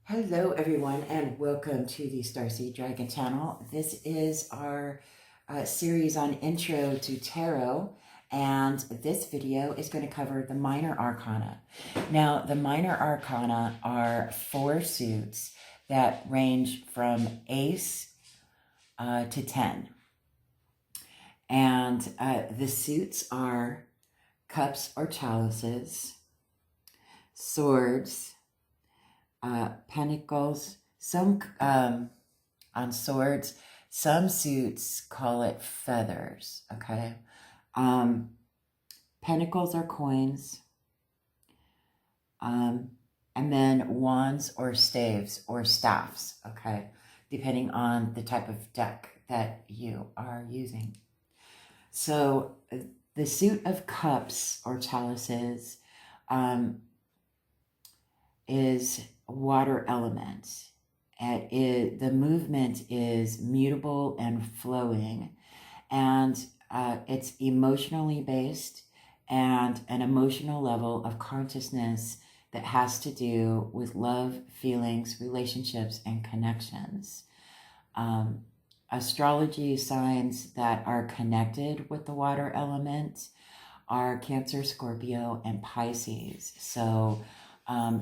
Hello, everyone, and welcome to the Starseed Dragon channel. This is our series on Intro to Tarot, and this video is going to cover the Minor Arcana. Now, the Minor Arcana are 4 suits that range from Ace to 10. And the suits are Cups or Chalices, Swords, Pentacles, some on swords, some suits call it feathers, okay? Pentacles are coins, and then wands or staves or staffs, okay? Depending on the type of deck that you are using. So the suit of cups or chalices is water element. The movement is mutable and flowing, and it's emotionally based and an emotional level of consciousness that has to do with love, feelings, relationships, and connections. Astrology signs that are connected with the water element are Cancer, Scorpio, and Pisces. So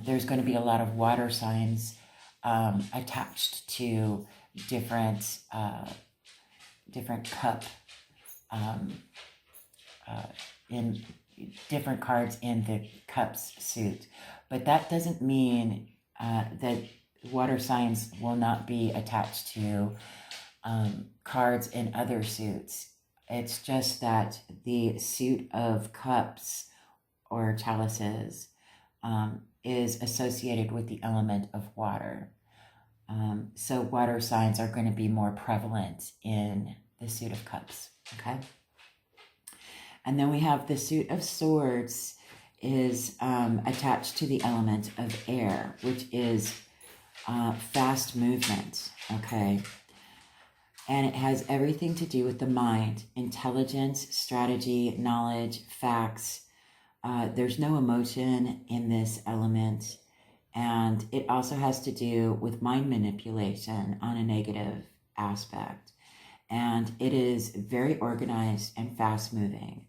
there's going to be a lot of water signs attached to different cup in different cards in the cups suit, but that doesn't mean that water signs will not be attached to cards in other suits. It's just that the suit of cups or chalices is associated with the element of water. So water signs are going to be more prevalent in the suit of cups, okay? And then we have the suit of swords is attached to the element of air, which is fast movement, okay? And it has everything to do with the mind, intelligence, strategy, knowledge, facts. There's no emotion in this element. And it also has to do with mind manipulation on a negative aspect. And it is very organized and fast moving.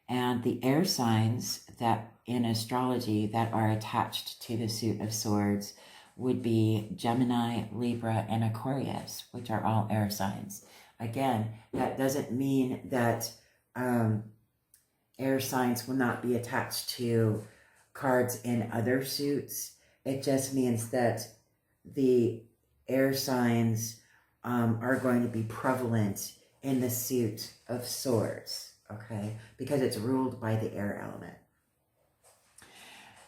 And the air signs that in astrology that are attached to the suit of swords would be Gemini, Libra, and Aquarius, which are all air signs. Again, that doesn't mean that air signs will not be attached to cards in other suits. It just means that the air signs are going to be prevalent in the suit of swords, okay? Because it's ruled by the air element.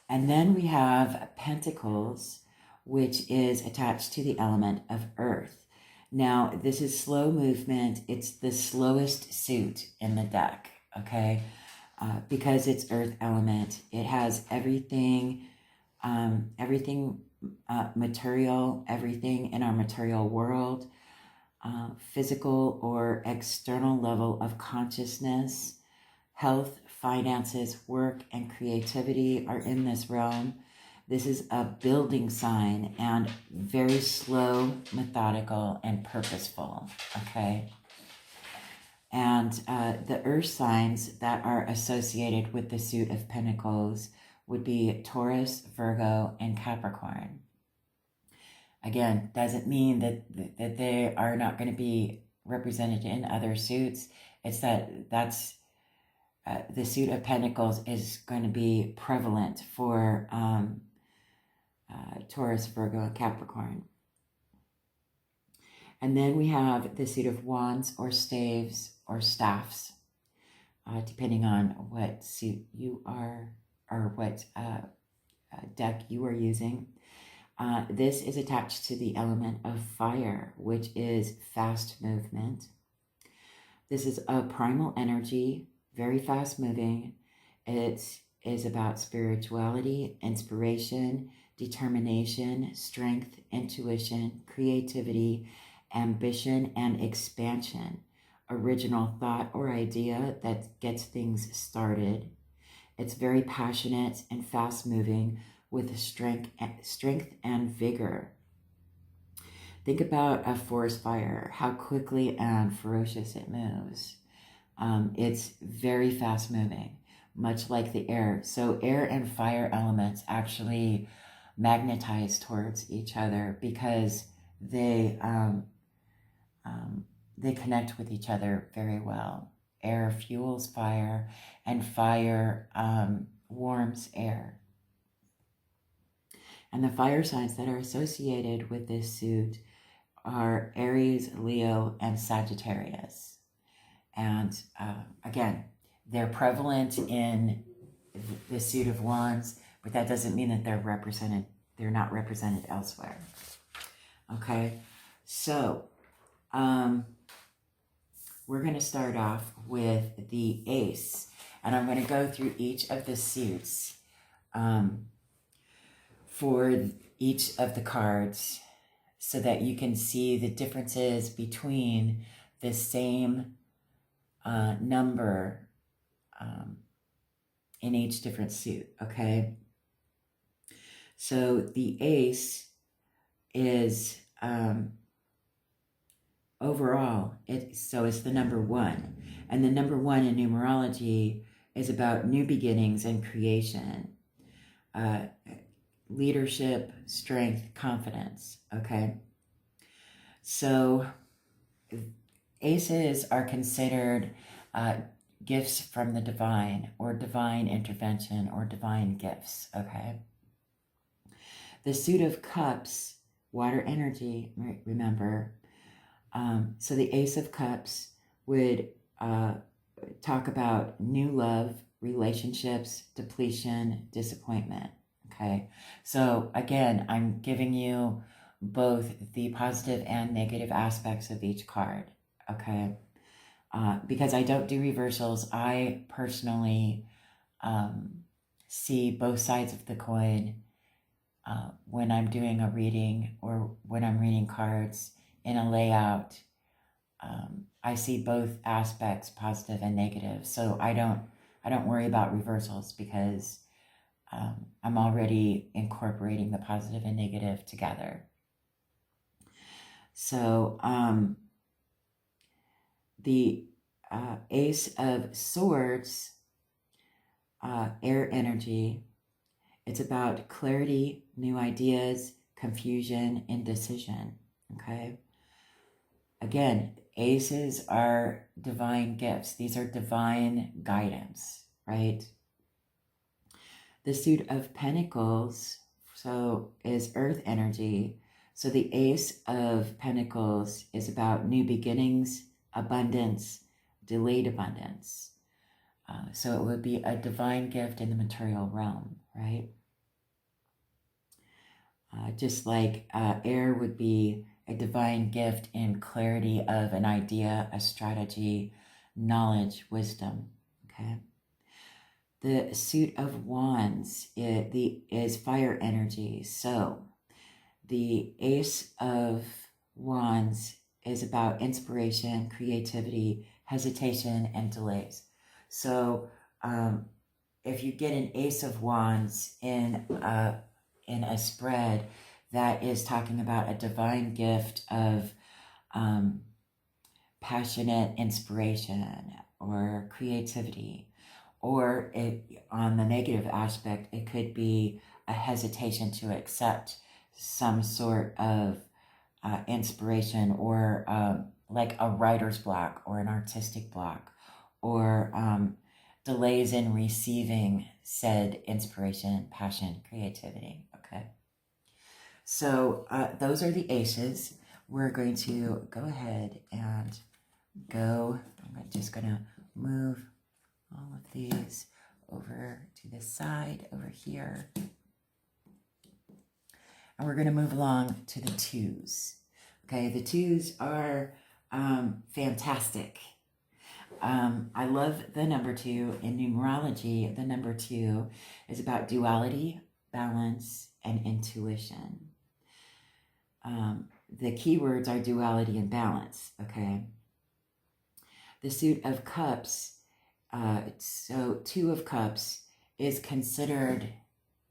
And then we have pentacles, which is attached to the element of earth. Now, this is slow movement. It's the slowest suit in the deck, okay? Because it's earth element. It has everything material, everything in our material world, physical or external level of consciousness, health, finances, work, and creativity are in this realm. This is a building sign and very slow, methodical, and purposeful, okay? And the earth signs that are associated with the suit of pentacles would be Taurus, Virgo, and Capricorn. Again, doesn't mean that they are not going to be represented in other suits. It's that's the suit of pentacles is going to be prevalent for Taurus, Virgo, and Capricorn. And then we have the suit of wands or staves or staffs, depending on what suit you are or what deck you are using. This is attached to the element of fire, which is fast movement. This is a primal energy, very fast moving. It is about spirituality, inspiration, determination, strength, intuition, creativity, ambition, and expansion. Original thought or idea that gets things started. It's very passionate and fast moving, with strength and vigor. Think about a forest fire, how quickly and ferocious it moves. It's very fast moving, much like the air. So air and fire elements actually magnetize towards each other because they connect with each other very well. Air fuels fire, and fire warms air. And the fire signs that are associated with this suit are Aries, Leo, and Sagittarius. And again, they're prevalent in the suit of wands, but that doesn't mean that they're not represented elsewhere. Okay, so we're going to start off with the ace, and I'm going to go through each of the suits for each of the cards so that you can see the differences between the same number in each different suit, okay? So the ace is overall, it's the number 1. And the number 1 in numerology is about new beginnings and creation, leadership, strength, confidence, okay? So aces are considered gifts from the divine, or divine intervention, or divine gifts, okay? The suit of cups, water energy, remember. So the ace of cups would talk about new love, relationships, depletion, disappointment, okay? So again, I'm giving you both the positive and negative aspects of each card, okay? Because I don't do reversals, I personally see both sides of the coin when I'm doing a reading or when I'm reading cards in a layout. I see both aspects, positive and negative. So I don't worry about reversals because I'm already incorporating the positive and negative together. So the Ace of Swords, air energy, it's about clarity, new ideas, confusion, indecision, okay? Again, aces are divine gifts. These are divine guidance, right? The suit of Pentacles, so is earth energy. So the Ace of Pentacles is about new beginnings, abundance, delayed abundance. So it would be a divine gift in the material realm, right? Just like air would be a divine gift in clarity of an idea, a strategy, knowledge, wisdom, okay? The suit of wands is fire energy. So the Ace of Wands is about inspiration, creativity, hesitation, and delays. So if you get an Ace of Wands in a spread, that is talking about a divine gift of passionate inspiration or creativity. Or on the negative aspect, it could be a hesitation to accept some sort of inspiration, or like a writer's block or an artistic block, or delays in receiving said inspiration, passion, creativity, okay? So those are the aces. We're going to go ahead and I'm just going to move all of these over to the side over here. And we're going to move along to the twos. Okay, the twos are fantastic. I love the number 2. In numerology, the number 2 is about duality, balance, and intuition. The keywords are duality and balance, okay? The suit of cups, so 2 of cups is considered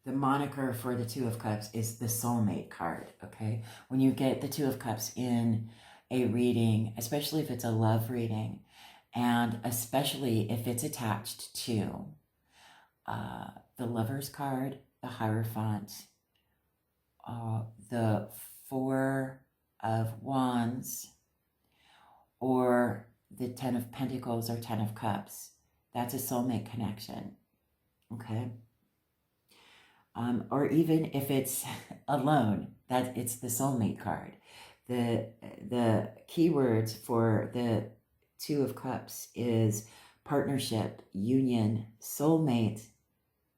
the moniker for the Two of Cups is the soulmate card, okay? When you get the Two of Cups in a reading, especially if it's a love reading, and especially if it's attached to the Lover's card, the Hierophant, the Four of Wands, or the Ten of Pentacles or Ten of Cups, that's a soulmate connection, okay? Or even if it's alone, that it's the soulmate card. The keywords for the Two of Cups is partnership, union, soulmate,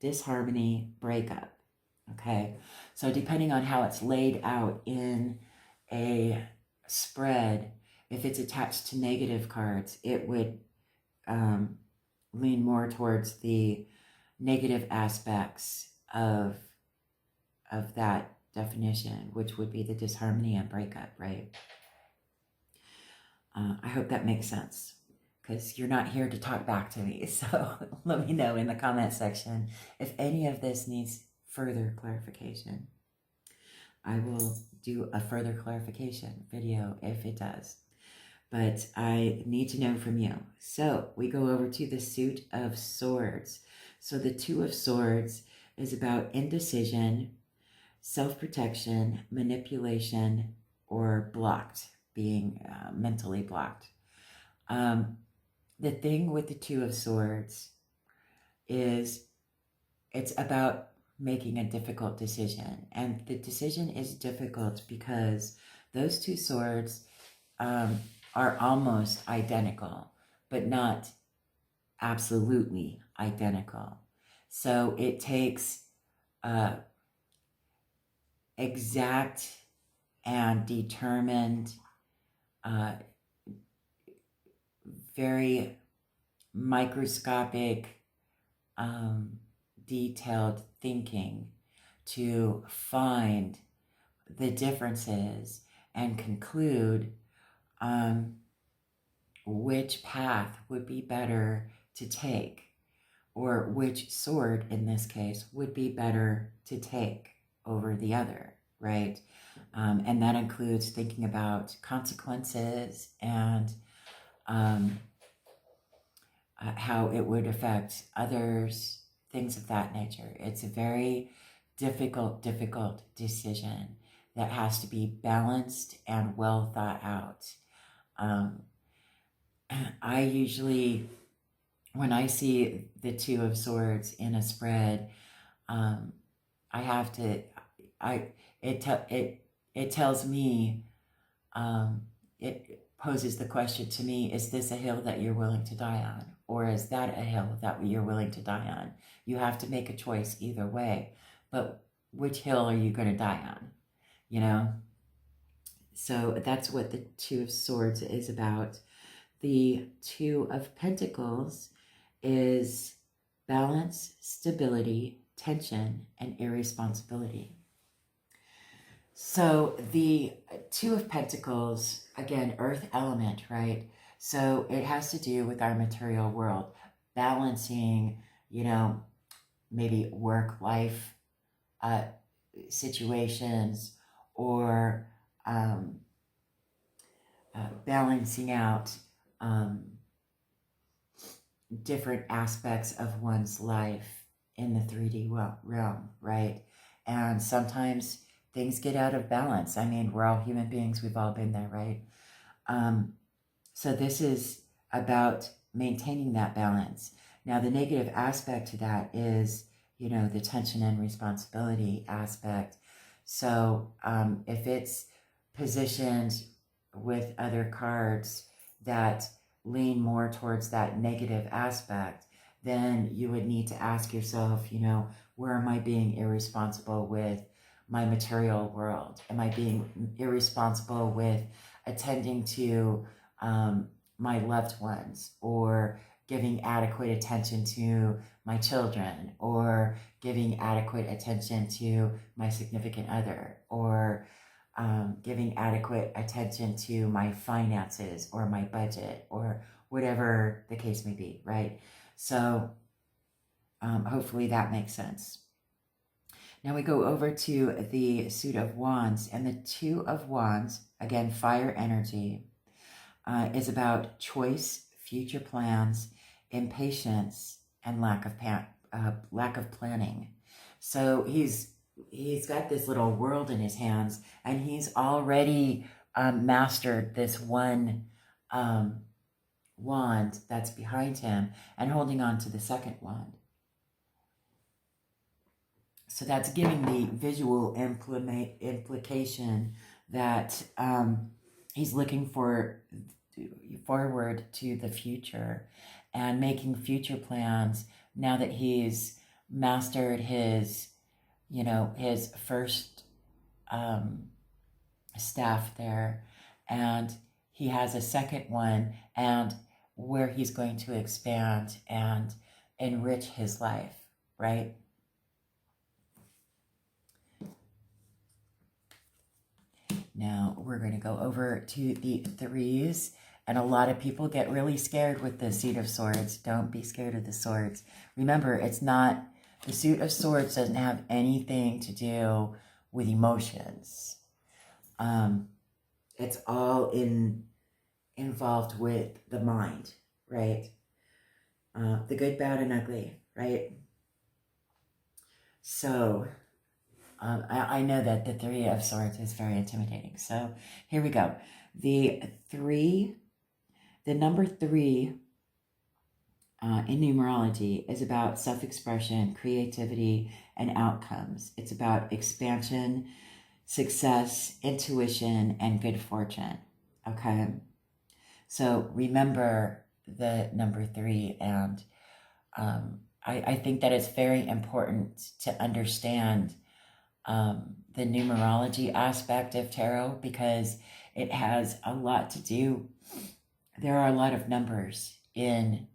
disharmony, breakup. Okay, so depending on how it's laid out in a spread, if it's attached to negative cards, it would lean more towards the negative aspects of that definition, which would be the disharmony and breakup, right? I hope that makes sense, because you're not here to talk back to me. So let me know in the comment section if any of this needs further clarification. I will do a further clarification video if it does, but I need to know from you. So we go over to the Suit of Swords. So the Two of Swords is about indecision, self-protection, manipulation, or blocked, being mentally blocked. The thing with the Two of Swords is it's about making a difficult decision. And the decision is difficult because those two swords are almost identical, but not absolutely identical. So it takes exact and determined, very microscopic, detailed thinking to find the differences and conclude which path would be better to take, or which sword in this case would be better to take over the other, right? And that includes thinking about consequences and how it would affect others, things of that nature. It's a very difficult decision that has to be balanced and well thought out. I usually, when I see the Two of Swords in a spread, I have to, it tells me, it poses the question to me, is this a hill that you're willing to die on? Or is that a hill that you're willing to die on? You have to make a choice either way, but which hill are you going to die on? You know? So that's what the Two of Swords is about. The Two of Pentacles is balance, stability, tension, and irresponsibility. So the Two of Pentacles, again, earth element, right? So it has to do with our material world, balancing, you know, maybe work-life situations, or balancing out different aspects of one's life in the 3D realm, right? And sometimes things get out of balance. I mean, we're all human beings. We've all been there, right? So this is about maintaining that balance. Now, the negative aspect to that is, you know, the tension and responsibility aspect. So if it's positioned with other cards that lean more towards that negative aspect, then you would need to ask yourself, you know, where am I being irresponsible with my material world? Am I being irresponsible with attending to my loved ones, or giving adequate attention to my children, or giving adequate attention to my significant other, or giving adequate attention to my finances or my budget, or whatever the case may be, right? So hopefully that makes sense. Now we go over to the suit of wands, and the two of wands, again, fire energy, is about choice, future plans, impatience, and lack of planning. So he's got this little world in his hands, and he's already mastered this one wand that's behind him and holding on to the second wand. So that's giving the visual implication that he's looking forward to the future and making future plans now that he's mastered his, his first staff there, and he has a second one, and where he's going to expand and enrich his life, right? Now we're going to go over to the threes, and a lot of people get really scared with the suit of swords. Don't be scared of the swords. Remember, it's not, the suit of swords doesn't have anything to do with emotions. It's all involved with the mind, right? The good, bad, and ugly, right? So I know that the Three of Swords is very intimidating. So here we go. The number 3 in numerology is about self-expression, creativity, and outcomes. It's about expansion, success, intuition, and good fortune. Okay? So remember the number 3, and I think that it's very important to understand the numerology aspect of tarot, because it has a lot to do. There are a lot of numbers in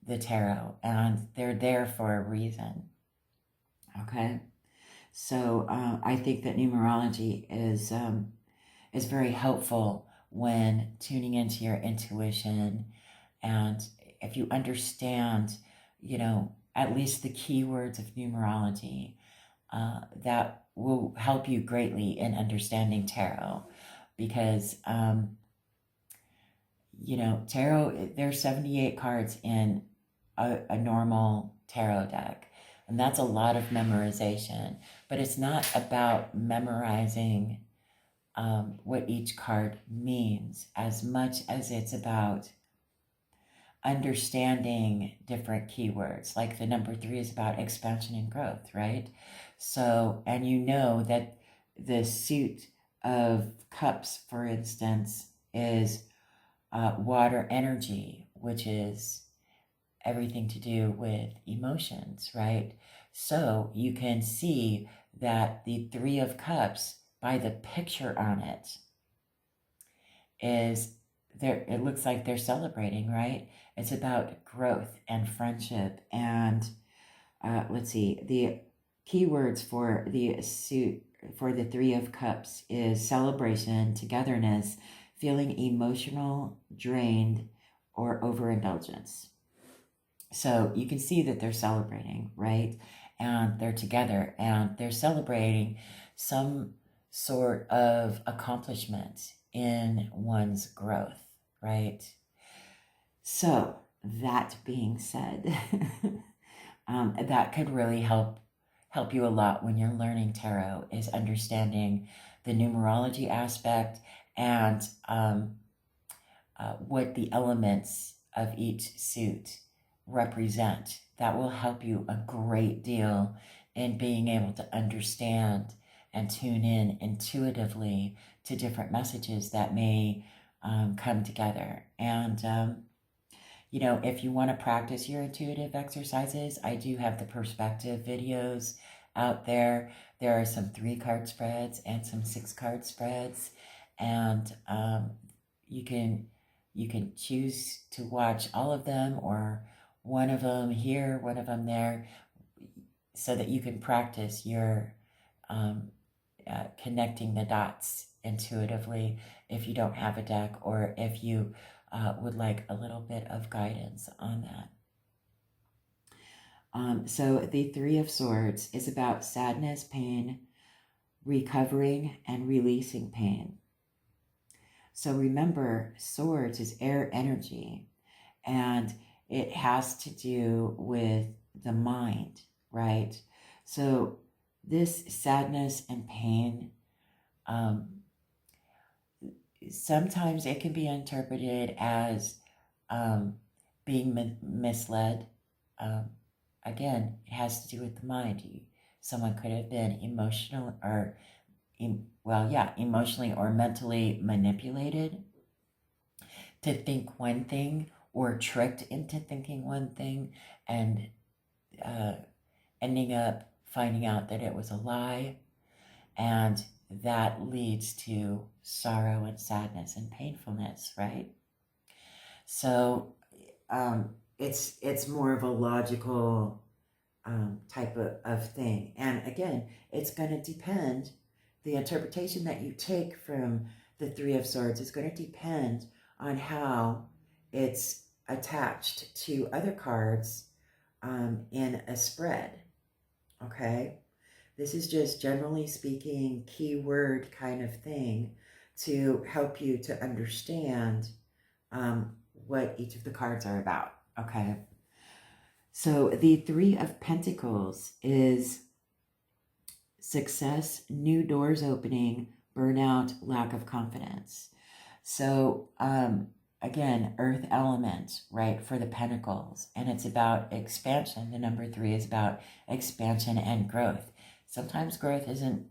the tarot, and they're there for a reason. Okay, so I think that numerology is very helpful when tuning into your intuition, and if you understand, at least the keywords of numerology, that will help you greatly in understanding tarot, because tarot, there's 78 cards in a normal tarot deck, and that's a lot of memorization, but it's not about memorizing what each card means as much as it's about understanding different keywords. Like the number 3 is about expansion and growth, right? So, and that the suit of cups, for instance, is water energy, which is everything to do with emotions, right? So you can see that the 3 of cups, by the picture on it, is there. It looks like they're celebrating, right? It's about growth and friendship. And let's see, the keywords for the suit for the 3 of cups is celebration, togetherness, feeling emotional, drained, or overindulgence. So you can see that they're celebrating, right? And they're together, and they're celebrating some sort of accomplishment in one's growth, right? So that being said, that could really help you a lot when you're learning tarot, is understanding the numerology aspect and what the elements of each suit represent. That will help you a great deal in being able to understand and tune in intuitively to different messages that may come together. And if you want to practice your intuitive exercises, I do have the perspective videos out there. There are some 3-card spreads and some 6-card spreads, and you can choose to watch all of them, or one of them here, one of them there, so that you can practice your connecting the dots intuitively if you don't have a deck, or if you would like a little bit of guidance on that. So the Three of Swords is about sadness, pain, recovering, and releasing pain. So remember, swords is air energy, and it has to do with the mind, right? So this sadness and pain, sometimes it can be interpreted as being misled. Again, it has to do with the mind. Someone could have been emotional or, emotionally or mentally manipulated to think one thing or tricked into thinking one thing and ending up finding out that it was a lie. And that leads to sorrow and sadness and painfulness, right? So it's more of a logical type of thing. And again, it's going to depend, the interpretation that you take from the Three of Swords is going to depend on how it's attached to other cards in a spread, okay? This is just generally speaking, keyword kind of thing to help you to understand what each of the cards are about, okay? So the Three of Pentacles is success, new doors opening, burnout, lack of confidence. So again, earth element, right, for the Pentacles. And it's about expansion. The number 3 is about expansion and growth. Sometimes growth isn't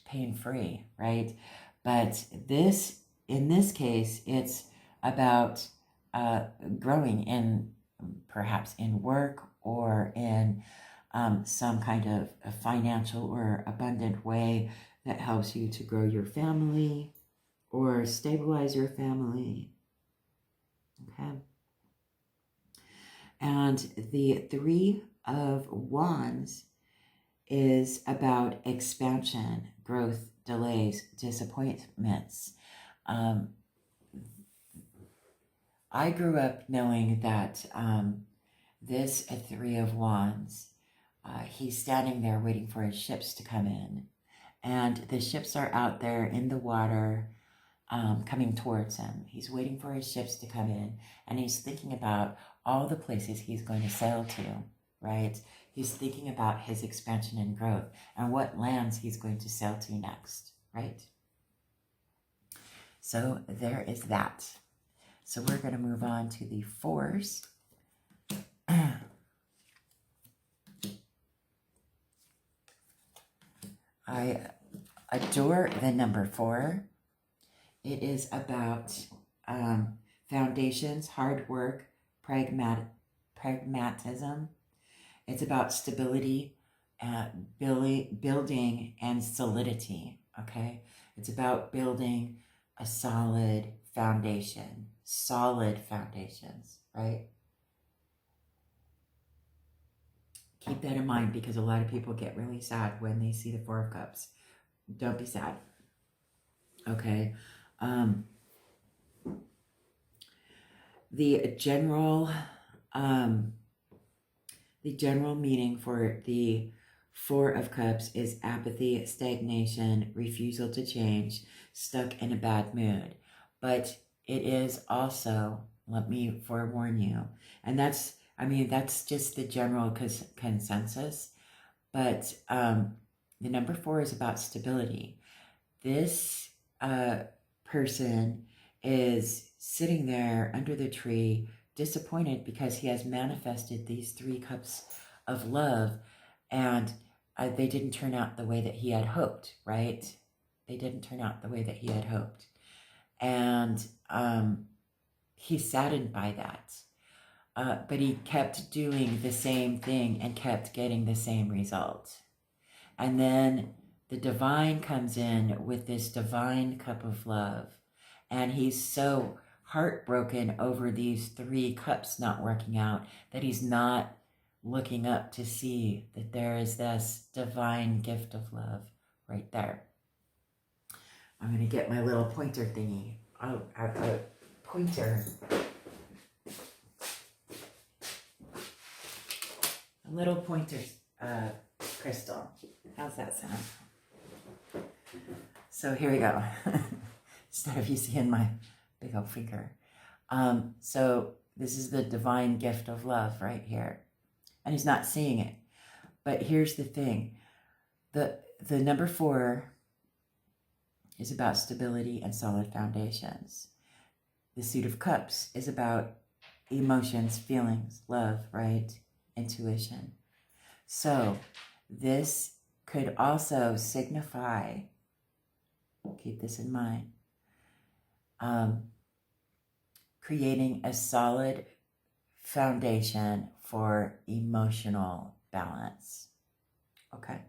pain-free, right? But in this case, it's about growing in perhaps in work or in some kind of a financial or abundant way that helps you to grow your family or stabilize your family. Okay. And the Three of Wands is about expansion, growth, delays, disappointments. I grew up knowing that this Three of Wands, he's standing there waiting for his ships to come in. And the ships are out there in the water coming towards him. He's waiting for his ships to come in. And he's thinking about all the places he's going to sail to, right? He's thinking about his expansion and growth and what lands he's going to sail to next, right? So there is that. So we're going to move on to the Fours. I adore the number 4. It is about foundations, hard work, pragmatism. It's about stability, building, and solidity, okay? It's about building a solid foundations, right? Keep that in mind because a lot of people get really sad when they see the Four of Cups. Don't be sad, okay? The general meaning for the Four of Cups is apathy, stagnation, refusal to change, stuck in a bad mood. But it is also, let me forewarn you, and that's just the general consensus. But the number 4 is about stability. This person is sitting there under the tree, disappointed because he has manifested these 3 cups of love, and they didn't turn out the way that he had hoped, right? They didn't turn out the way that he had hoped. And he's saddened by that. But he kept doing the same thing and kept getting the same result. And then the divine comes in with this divine cup of love. And he's so heartbroken over these 3 cups not working out that he's not looking up to see that there is this divine gift of love right there. I'm going to get my little pointer thingy. Oh, a pointer. a little pointer crystal. How's that sound? So here we go. Instead of you seeing my big old finger. So this is the divine gift of love right here. And he's not seeing it. But here's the thing. The number 4 is about stability and solid foundations. The Suit of Cups is about emotions, feelings, love, right? Intuition. So this could also signify, keep this in mind, creating a solid foundation for emotional balance. Okay.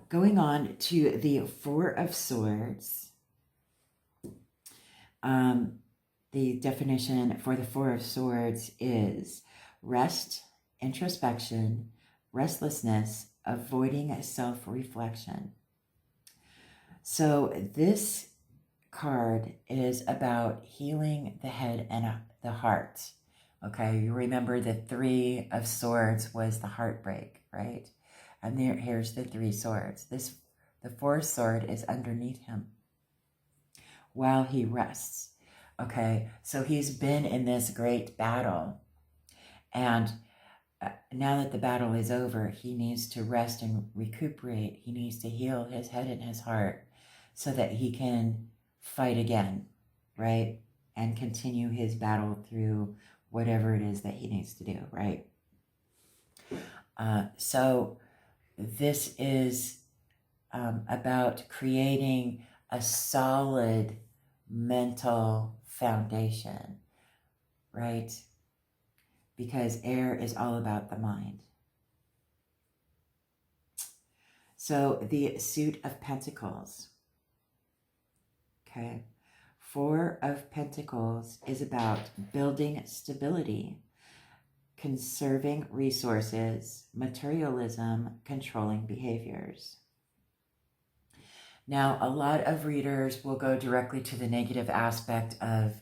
Going on to the 4 of Swords. The definition for the 4 of Swords is rest, introspection, restlessness, avoiding self-reflection. So this card is about healing the head and the heart. Okay, you remember the 3 of Swords was the heartbreak, right? And here's the 3 swords. The 4th sword is underneath him while he rests. Okay, so he's been in this great battle, and now that the battle is over, he needs to rest and recuperate. He needs to heal his head and his heart so that he can fight again, right? And continue his battle through whatever it is that he needs to do, right? So this is about creating a solid mental foundation, right? Because air is all about the mind. So the Suit of Pentacles, okay? 4 of Pentacles is about building stability, conserving resources, materialism, controlling behaviors. Now, a lot of readers will go directly to the negative aspect of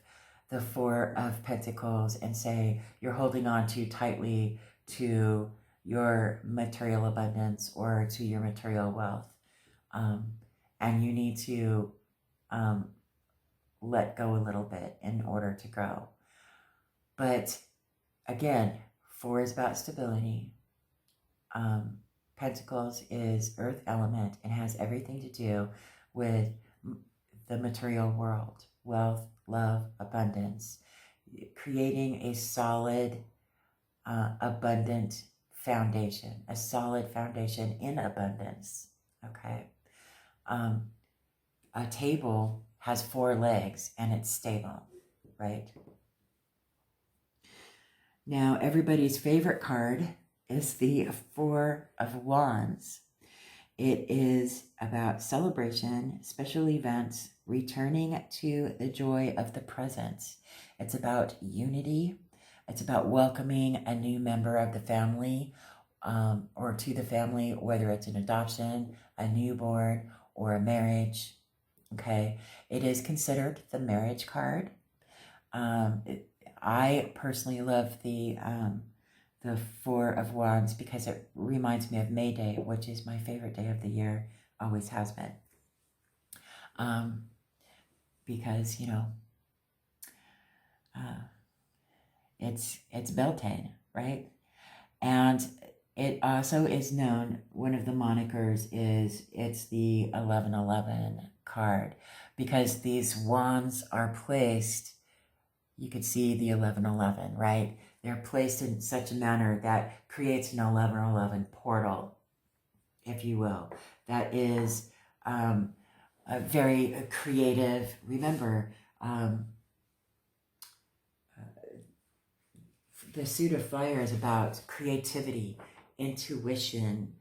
the 4 of Pentacles and say you're holding on too tightly to your material abundance or to your material wealth. And you need to let go a little bit in order to grow. But again, 4 is about stability. Pentacles is earth element and has everything to do with the material world, wealth, love, abundance, creating a solid, abundant foundation, a solid foundation in abundance, okay? A table has 4 legs and it's stable, right? Now, everybody's favorite card is the 4 of Wands. It is about celebration, special events, returning to the joy of the present. It's about unity. It's about welcoming a new member of the family or to the family, whether it's an adoption, a newborn, or a marriage. Okay, it is considered the marriage card. I personally love the 4 of Wands because it reminds me of May Day, which is my favorite day of the year, always has been. Because, you know, it's Beltane, right? And it also is known, one of the monikers is it's the 1111 card, because these wands are placed, you could see the 1111, right? They're placed in such a manner that creates an 1111 portal, if you will. That is a very creative. Remember, the Suit of Fire is about creativity, intuition,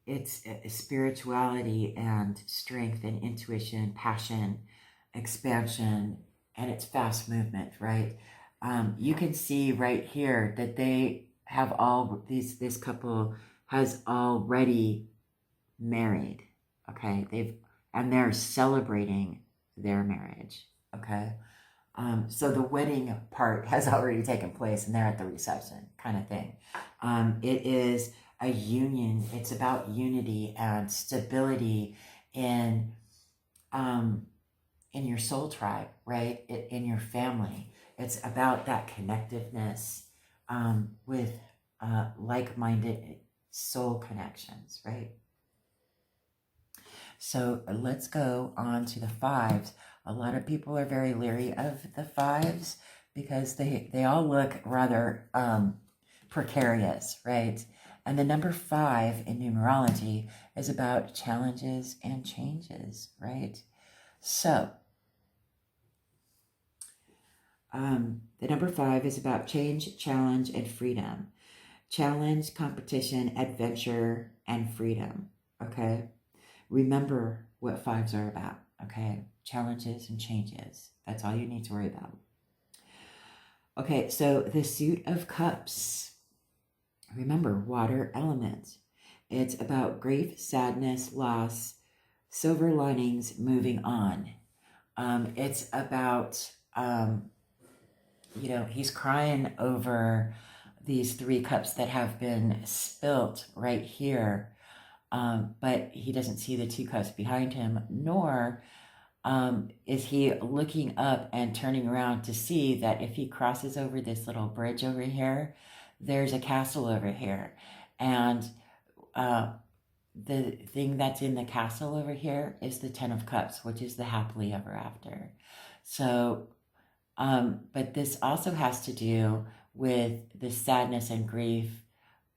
it's spirituality and strength and intuition, passion, expansion, and it's fast movement, right? You can see right here that they have all this couple has already married, okay? They're celebrating their marriage. Okay. So the wedding part has already taken place and they're at the reception kind of thing. It is a union. It's about unity and stability in, in your soul tribe, right? In your family. It's about that connectiveness with like-minded soul connections, right? So let's go on to the fives. A lot of people are very leery of the fives because they all look rather precarious, right? And the number 5 in numerology is about challenges and changes, right? So the number 5 is about change, challenge, and freedom. Challenge, competition, adventure, and freedom, okay? Remember what 5s are about, okay? Challenges and changes. That's all you need to worry about. Okay, so the Suit of Cups. Remember, water element. It's about grief, sadness, loss, silver linings, moving on. It's about, he's crying over these 3 cups that have been spilt right here. But he doesn't see the 2 cups behind him, nor is he looking up and turning around to see that if he crosses over this little bridge over here, there's a castle over here. And the thing that's in the castle over here is the 10 of Cups, which is the happily ever after. So, but this also has to do with the sadness and grief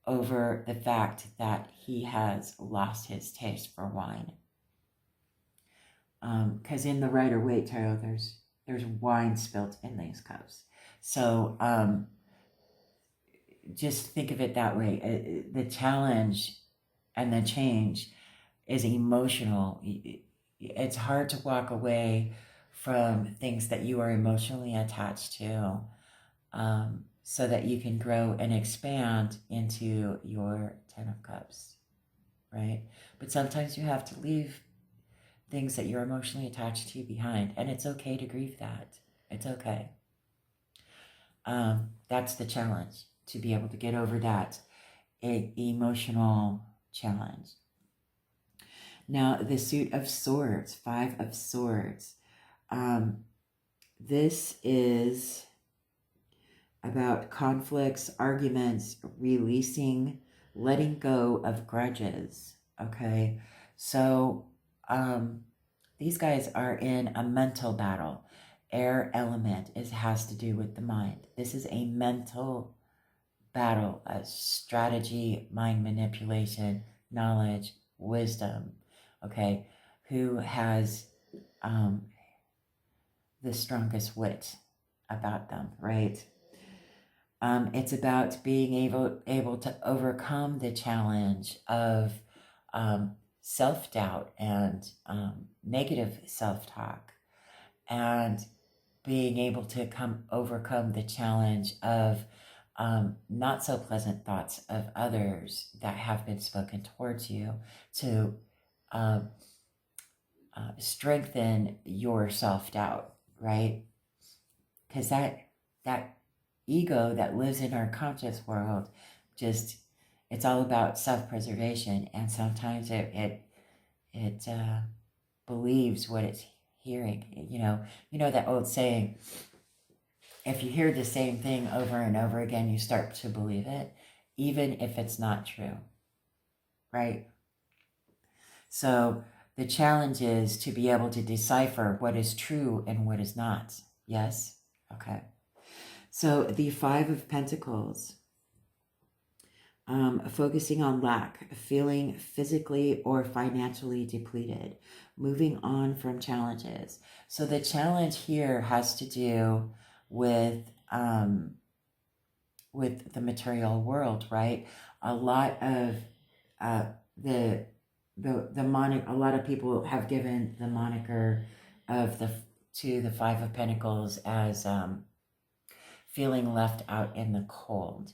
over the fact that he has lost his taste for wine. Because in the Rider-Waite tarot, there's wine spilt in these cups. So just think of it that way. The challenge and the change is emotional. It's hard to walk away from things that you are emotionally attached to, so that you can grow and expand into your 10 of Cups, right? But sometimes you have to leave things that you're emotionally attached to behind, and it's okay to grieve that. It's okay. That's the challenge, to be able to get over that emotional challenge. Now, the Suit of Swords, 5 of Swords. This is about conflicts, arguments, releasing, letting go of grudges, okay? So these guys are in a mental battle. Air element has to do with the mind. This is a mental battle, a strategy, mind manipulation, knowledge, wisdom, okay? Who has the strongest wit about them, right? It's about being able to overcome the challenge of self-doubt and negative self-talk, and being able to overcome the challenge of not so pleasant thoughts of others that have been spoken towards you, to strengthen your self-doubt, right? Because that ego that lives in our conscious world, it's all about self-preservation, and sometimes it believes what it's hearing. You know that old saying, if you hear the same thing over and over again, you start to believe it, even if it's not true, right? So the challenge is to be able to decipher what is true and what is not. Yes? Okay. So the 5 of Pentacles, focusing on lack, feeling physically or financially depleted, moving on from challenges. So the challenge here has to do with the material world, right? A lot of a lot of people have given the moniker of the 5 of Pentacles as feeling left out in the cold.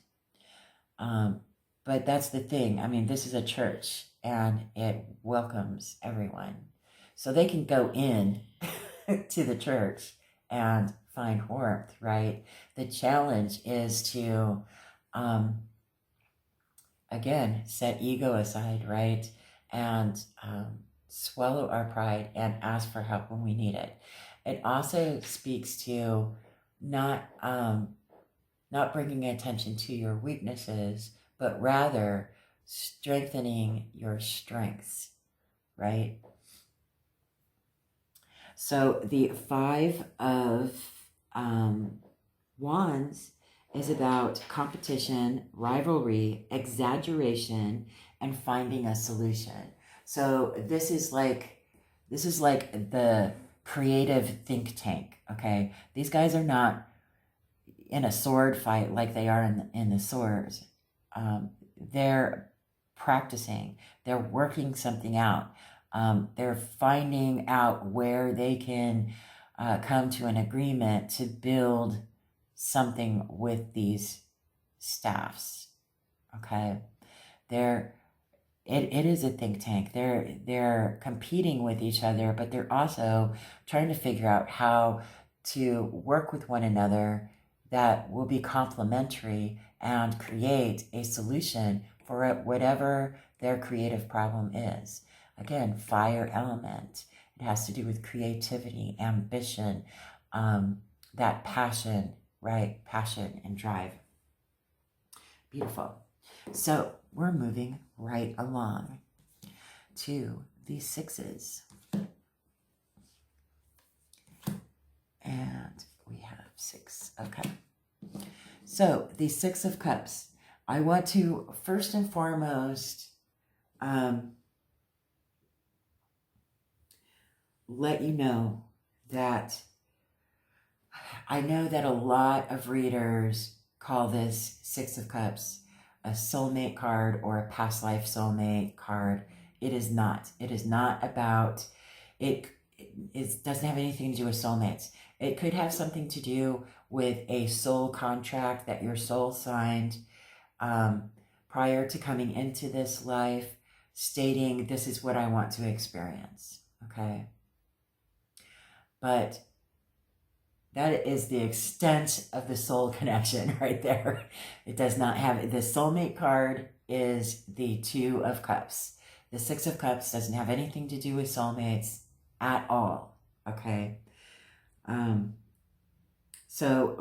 But that's the thing. I mean, this is a church and it welcomes everyone. So they can go in to the church and find warmth, right? The challenge is to, again, set ego aside, right? And swallow our pride and ask for help when we need it. It also speaks to not not bringing attention to your weaknesses, but rather strengthening your strengths, right? So the Five of Wands is about competition, rivalry, exaggeration, and finding a solution. So this is like the creative think tank. Okay, these guys are not in a sword fight like they are in the swords. They're practicing. They're working something out. They're finding out where they can come to an agreement to build something with these staffs. Okay, it is a think tank. They're competing with each other, but they're also trying to figure out how to work with one another that will be complementary and create a solution for whatever their creative problem is. Again, fire element. It has to do with creativity, ambition, that passion, right? Passion and drive. Beautiful. So we're moving right along to the sixes. And we have 6. Okay. So the 6 of Cups. I want to first and foremost let you know that I know that a lot of readers call this 6 of Cups a soulmate card or a past life soulmate card. It is not. It is not about it. It doesn't have anything to do with soulmates. It could have something to do with a soul contract that your soul signed prior to coming into this life, stating this is what I want to experience. Okay. But that is the extent of the soul connection right there. It does not have, the soulmate card is the 2 of Cups. The 6 of Cups doesn't have anything to do with soulmates at all. Okay. So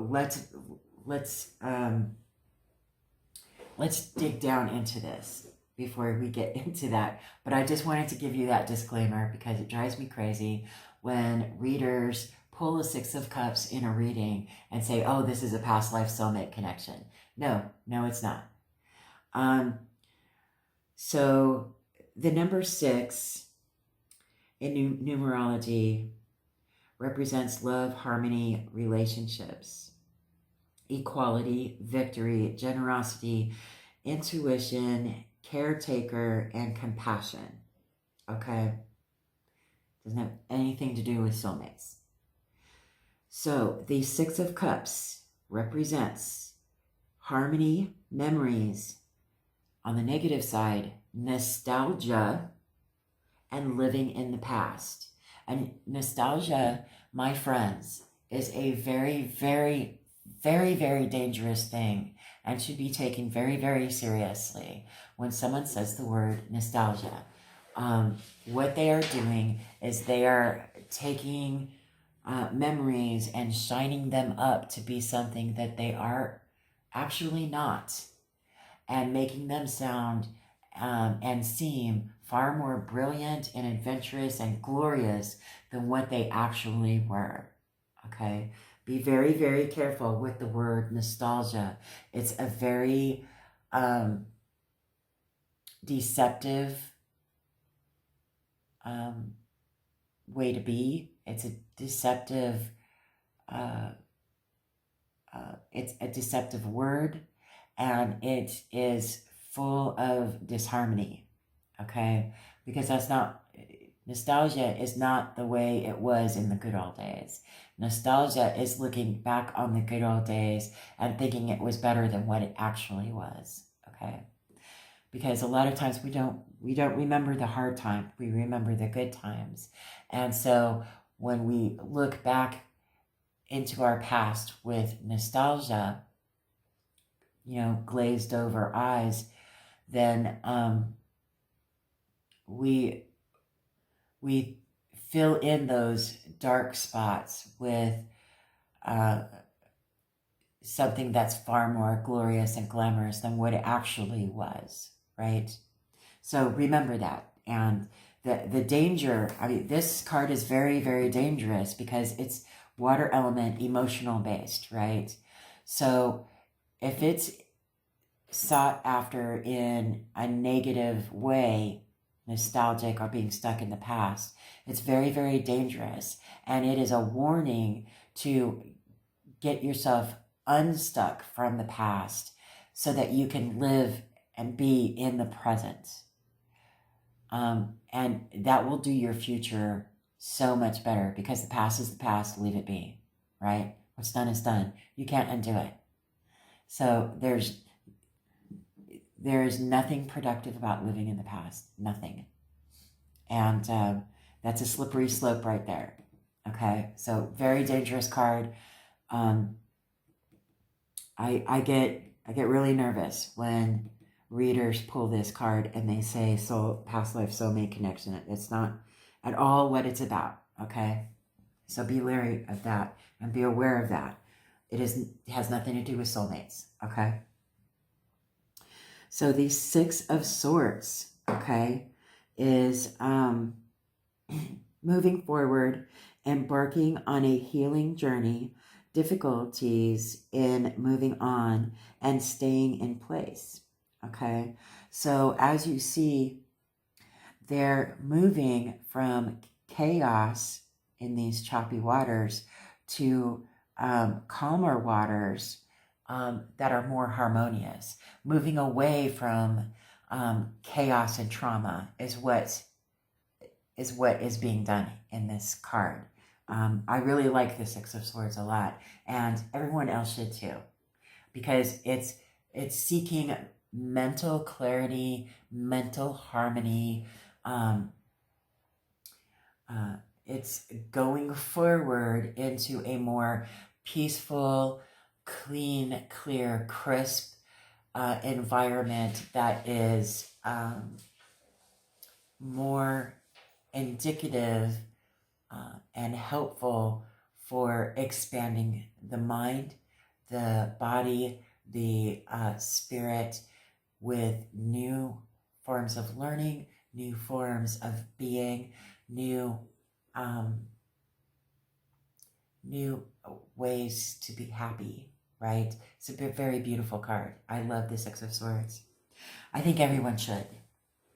let's dig down into this before we get into that. But I just wanted to give you that disclaimer because it drives me crazy when readers pull a 6 of Cups in a reading and say, oh, this is a past life soulmate connection. No, it's not. So the number 6 in numerology represents love, harmony, relationships, equality, victory, generosity, intuition, caretaker, and compassion. Okay? Doesn't have anything to do with soulmates. So the 6 of Cups represents harmony, memories. On the negative side, nostalgia, and living in the past. And nostalgia, my friends, is a very, very, very, very dangerous thing and should be taken very, very seriously when someone says the word nostalgia. What they are doing is they are taking memories and shining them up to be something that they are actually not, and making them sound and seem far more brilliant and adventurous and glorious than what they actually were. Okay? Be very, very careful with the word nostalgia. It's a very deceptive way to be. It's a deceptive word, and it is full of disharmony. Okay, because nostalgia is not the way it was in the good old days. Nostalgia is looking back on the good old days and thinking it was better than what it actually was. Okay, because a lot of times we don't remember the hard times, we remember the good times. And so when we look back into our past with nostalgia, glazed over eyes, then we fill in those dark spots with something that's far more glorious and glamorous than what it actually was, right? So remember that. And the danger, this card is very, very dangerous because it's water element, emotional based, right? So if it's sought after in a negative way, nostalgic or being stuck in the past, it's very, very dangerous. And it is a warning to get yourself unstuck from the past so that you can live and be in the present. And that will do your future so much better, because the past is the past, leave it be, right? What's done is done. You can't undo it. So there's nothing productive about living in the past, nothing. And that's a slippery slope right there. Okay, so very dangerous card. I get really nervous when readers pull this card and they say soul, past life, soulmate connection. It's not at all what it's about. Okay, so be wary of that and be aware of that. It has nothing to do with soulmates. Okay. So the Six of Swords, okay, is moving forward, embarking on a healing journey, difficulties in moving on, and staying in place, okay? So as you see, they're moving from chaos in these choppy waters to calmer waters that are more harmonious. Moving away from chaos and trauma is what is being done in this card. I really like the Six of Swords a lot, and everyone else should too, because it's seeking mental clarity, mental harmony. It's going forward into a more peaceful, clean, clear, crisp environment that is more indicative and helpful for expanding the mind, the body, the spirit, with new forms of learning, new forms of being, new ways to be happy, right? It's a very beautiful card. I love the Six of Swords. I think everyone should.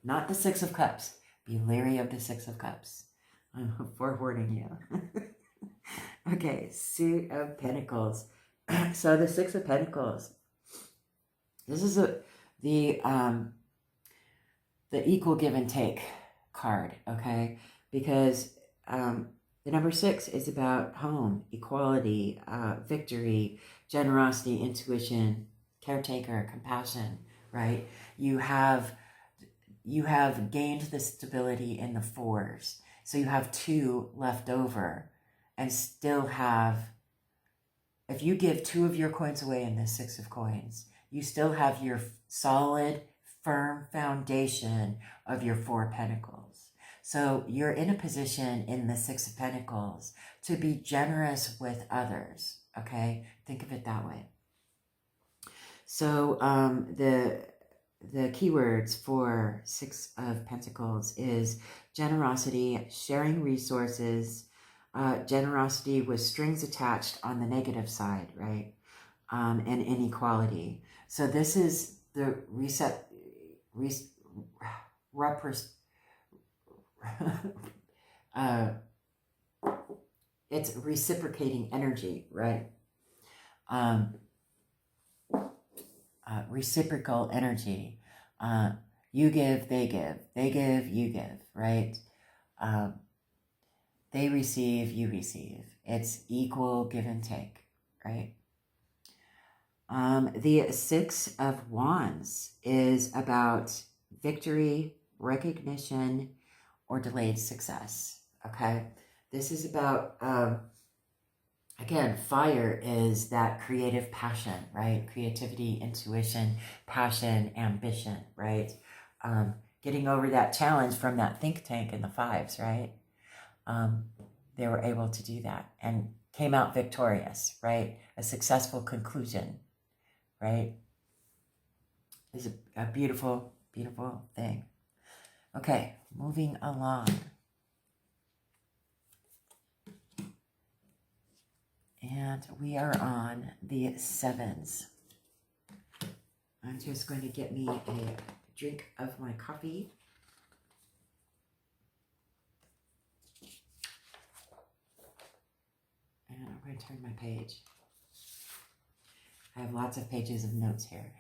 Not the Six of Cups. Be leery of the Six of Cups. I'm forewarning you. Okay, Suit of Pentacles. So the Six of Pentacles. This is the equal give and take card, okay? Because the number 6 is about home, equality, victory, generosity, intuition, caretaker, compassion, right? You have gained the stability in the 4s. So you have 2 left over, and still have, if you give 2 of your coins away in the 6 of coins, you still have your solid, firm foundation of your 4 pentacles. So you're in a position in the 6 of Pentacles to be generous with others, okay? Think of it that way. So the keywords for 6 of Pentacles is generosity, sharing resources, generosity with strings attached on the negative side, right? And inequality. So this is the it's reciprocating energy, right? Reciprocal energy. You give, they give. They give, you give, right? They receive, you receive. It's equal give and take, right? The 6 of Wands is about victory, recognition, or delayed success, okay? this is about, again, fire is that creative passion, right? Creativity, intuition, passion, ambition, right? Getting over that challenge from that think tank in the fives, right? They were able to do that and came out victorious, right? A successful conclusion, right? Is a beautiful, beautiful thing. Okay, moving along. And we are on the sevens. I'm just going to get me a drink of my coffee. And I'm going to turn my page. I have lots of pages of notes here.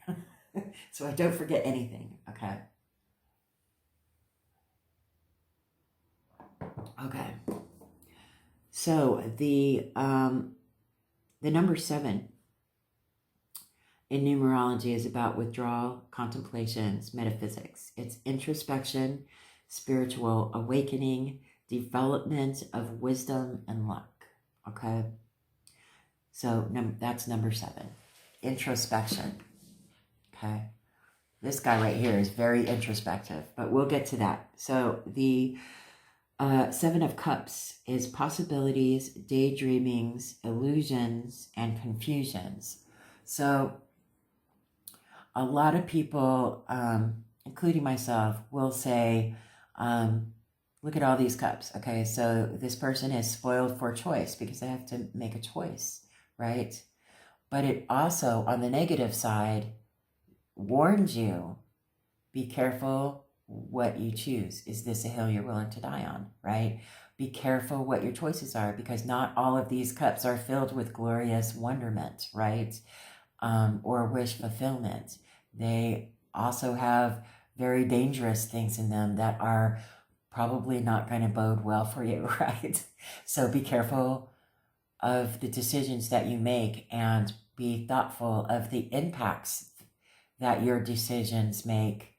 So I don't forget anything, okay? Okay. So the number 7 in numerology is about withdrawal, contemplations, metaphysics. It's introspection, spiritual awakening, development of wisdom and luck. Okay? So that's number 7. Introspection. Okay? This guy right here is very introspective, but we'll get to that. So the 7 of Cups is possibilities, daydreamings, illusions, and confusions. So a lot of people, including myself, will say, look at all these cups. Okay, so this person is spoiled for choice because they have to make a choice, right? But it also, on the negative side, warns you, be careful what you choose. Is this a hill you're willing to die on, right? Be careful what your choices are, because not all of these cups are filled with glorious wonderment, right? Or wish fulfillment. They also have very dangerous things in them that are probably not going to bode well for you, right? So be careful of the decisions that you make and be thoughtful of the impacts that your decisions make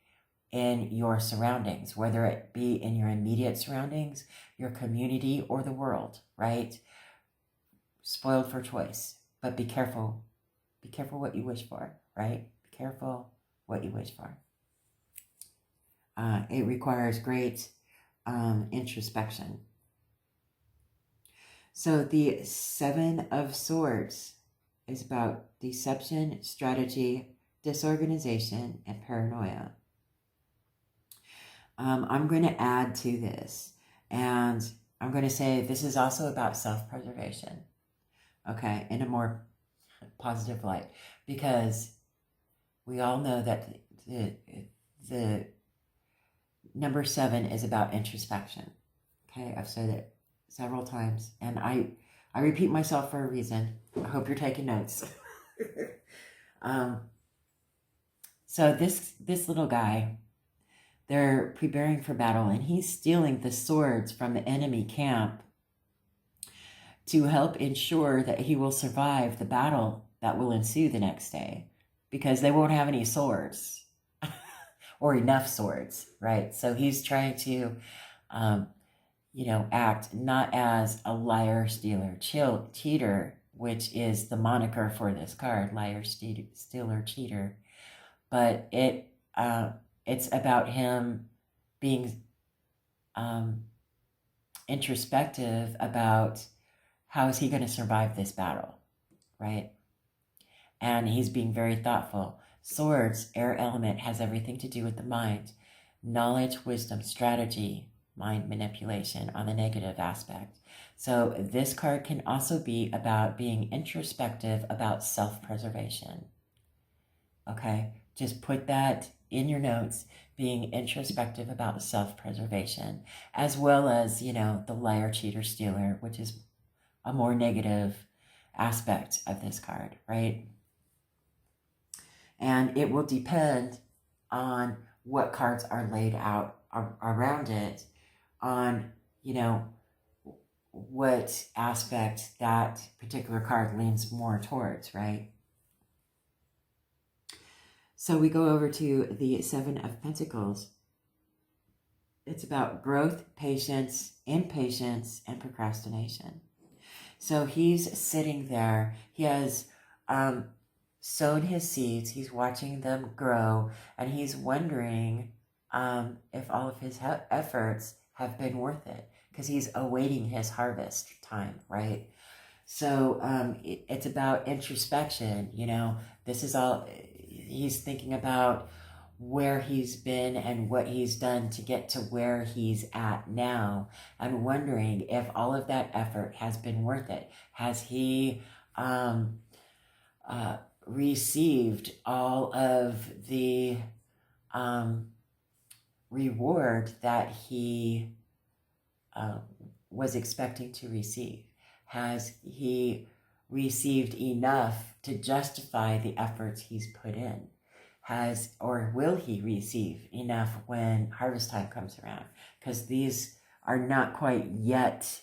in your surroundings, whether it be in your immediate surroundings, your community, or the world, right? Spoiled for choice, but be careful. Be careful what you wish for, right? Be careful what you wish for. It requires great introspection. So the 7 of Swords is about deception, strategy, disorganization, and paranoia. I'm going to add to this, and I'm going to say this is also about self-preservation, okay, in a more positive light, because we all know that the number 7 is about introspection, okay? I've said it several times, and I repeat myself for a reason. I hope you're taking notes. So this little guy, they're preparing for battle, and he's stealing the swords from the enemy camp to help ensure that he will survive the battle that will ensue the next day, because they won't have any swords or enough swords, right? So he's trying to, act not as a liar, stealer, cheater, which is the moniker for this card, liar, stealer, cheater. But it's about him being introspective about how is he going to survive this battle, right? And he's being very thoughtful. Swords, air element, has everything to do with the mind. Knowledge, wisdom, strategy, mind manipulation on the negative aspect. So this card can also be about being introspective about self-preservation. Okay, just put that in your notes, being introspective about self-preservation, as well as, the liar, cheater, stealer, which is a more negative aspect of this card, right? And it will depend on what cards are laid out around it, on, what aspect that particular card leans more towards, right? So we go over to the 7 of Pentacles. it's about growth, patience, impatience, and procrastination. So he's sitting there. He has sown his seeds. He's watching them grow, and he's wondering if all of his efforts have been worth it, because he's awaiting his harvest time, right? So it's about introspection. This is all he's thinking about, where he's been and what he's done to get to where he's at now, and wondering if all of that effort has been worth it. Has he received all of the reward that he was expecting to receive? Has he received enough to justify the efforts he's put in? Or will he receive enough when harvest time comes around? Because these are not quite yet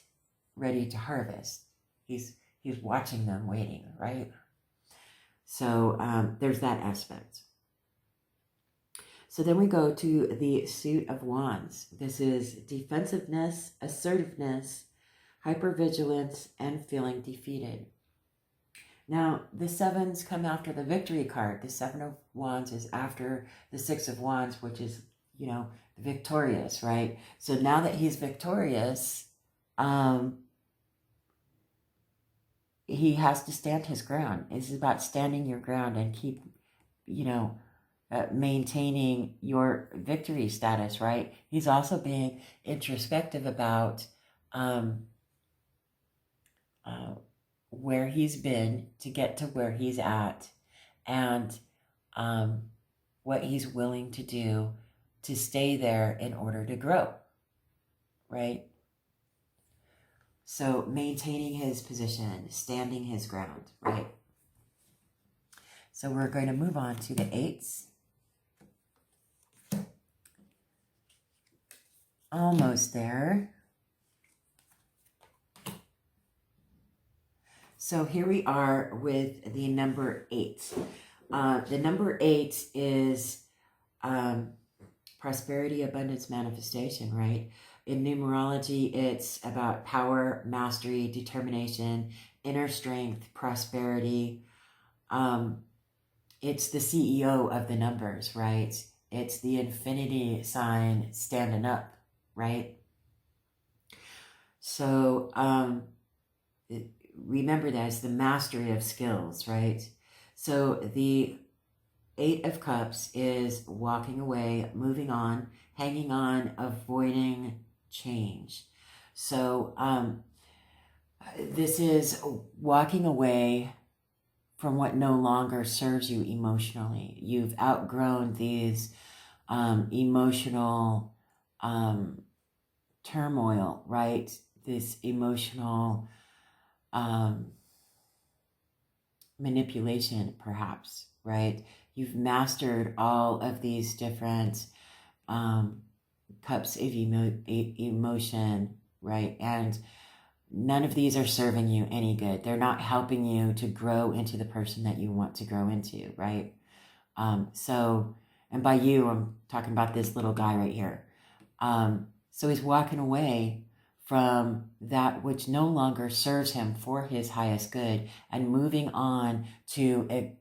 ready to harvest. He's watching them, waiting, right? So there's that aspect. So then we go to the suit of wands. This is defensiveness, assertiveness, hypervigilance, and feeling defeated. Now, the sevens come after the victory card. The seven of wands is after the six of wands, which is, victorious, right? So now that he's victorious, he has to stand his ground. It's about standing your ground and keep, maintaining your victory status, right? He's also being introspective about where he's been to get to where he's at, and what he's willing to do to stay there in order to grow, right? So maintaining his position, standing his ground, right? So we're going to move on to the eights. Almost there. So here we are with the number 8. The number 8 is prosperity, abundance, manifestation, right? In numerology, it's about power, mastery, determination, inner strength, prosperity. It's the CEO of the numbers, right? It's the infinity sign standing up, right? So remember that as the mastery of skills, right? So the 8 of Cups is walking away, moving on, hanging on, avoiding change. So this is walking away from what no longer serves you emotionally. You've outgrown these emotional turmoil, right? This emotional manipulation, perhaps, right? You've mastered all of these different cups of emotion, right? And none of these are serving you any good. They're not helping you to grow into the person that you want to grow into, right? So, and by you, I'm talking about this little guy right here. So he's walking away from that which no longer serves him for his highest good, and moving on to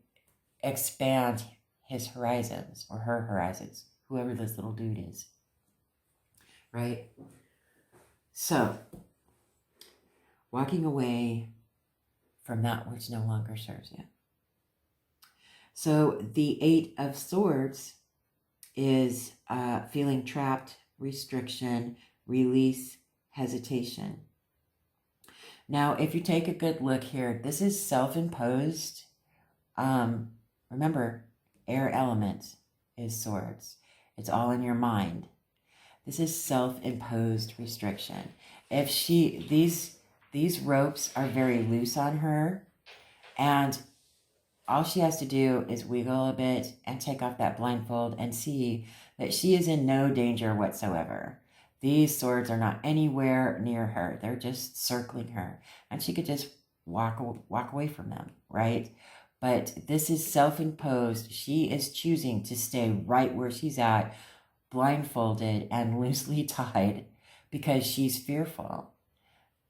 expand his horizons, or her horizons, whoever this little dude is, right? So, walking away from that which no longer serves you. So the 8 of Swords is feeling trapped, restriction, release, hesitation. Now, if you take a good look here, this is self-imposed. Remember, air element is swords. It's all in your mind. This is self-imposed restriction. If these ropes are very loose on her, and all she has to do is wiggle a bit and take off that blindfold and see that she is in no danger whatsoever. These swords are not anywhere near her. They're just circling her, and she could just walk away from them, right? But this is self-imposed. She is choosing to stay right where she's at, blindfolded and loosely tied because she's fearful.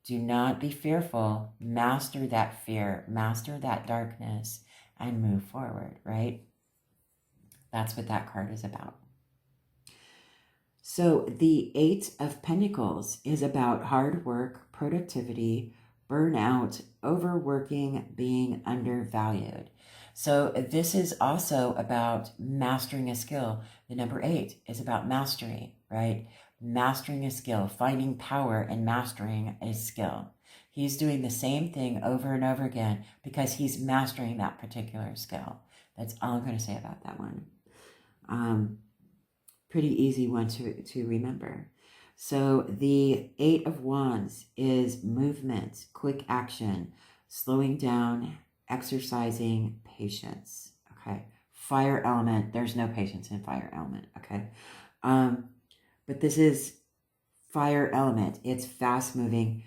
Do not be fearful. Master that fear, master that darkness, and move forward, right? That's what that card is about. So the Eight of Pentacles is about hard work, productivity, burnout, overworking, being undervalued. So this is also about mastering a skill. The number 8 is about mastery, right? Mastering a skill, finding power and mastering a skill. He's doing the same thing over and over again because he's mastering that particular skill. That's all I'm going to say about that one. Pretty easy one to remember. So the Eight of Wands is movement, quick action, slowing down, exercising, patience. Okay. Fire element. There's no patience in fire element. Okay. But this is fire element. It's fast moving.